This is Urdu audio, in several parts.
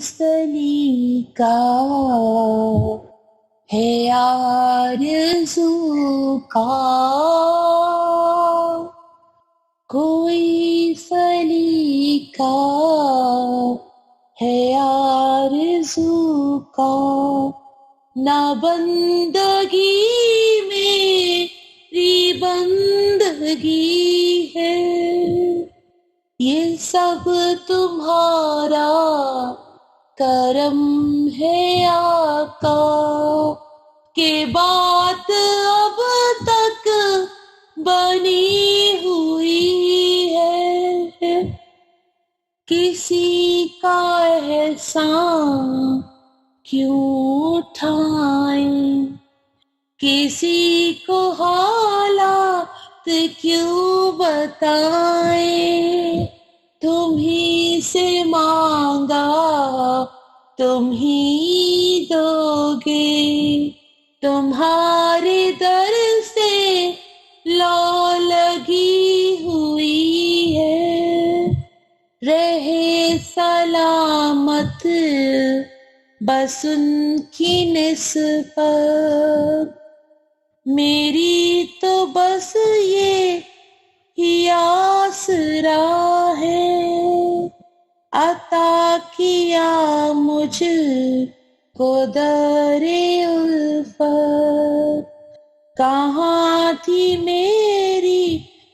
سلیقہ ہے آرزو کا، کوئی سلیقہ ہے آرزو کا، نہ بندگی میری بندگی ہے، یہ سب تمہارا کرم ہے آقا، کہ بات اب تک بنی ہوئی ہے، کسی کا احسان کیوں اٹھائیں، کسی کو حالات کیوں بتائیں، تمہیں سے مانگا تم ہی دو گے، تمہارے در سے لو لگی ہوئی ہے، رہے سلامت بس ان کی نسبت، میری تو بس یہ ہی آسرا ہے، عطا کیا مجھ کو در الفت، کہاں تھی میری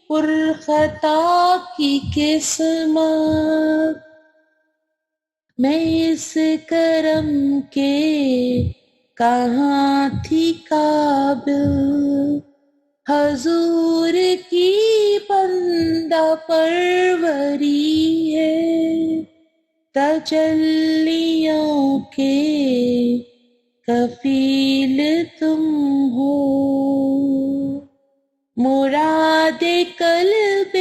پرخطا کی قسمت، میں اس کرم کے کہاں تھی قابل، حضور کی بندہ پروری ہے، تجلیوں کے کفیل تم ہو، مراد قلب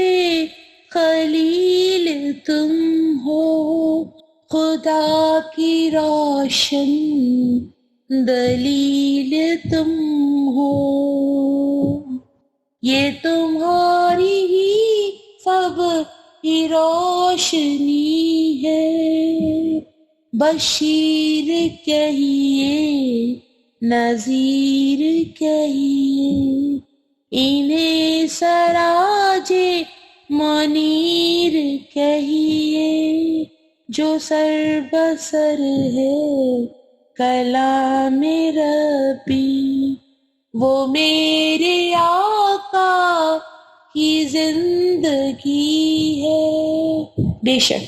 خلیل تم ہو، خدا کی روشن دلیل تم ہو، یہ تمہاری ہی سب کی روشنی ہے، بشیر کہیے نذیر کہیے، انہیں سراج منیر کہیے، جو سر بسر ہے کلام ربی، وہ میرے آقا کی زندگی ہے۔ بے شک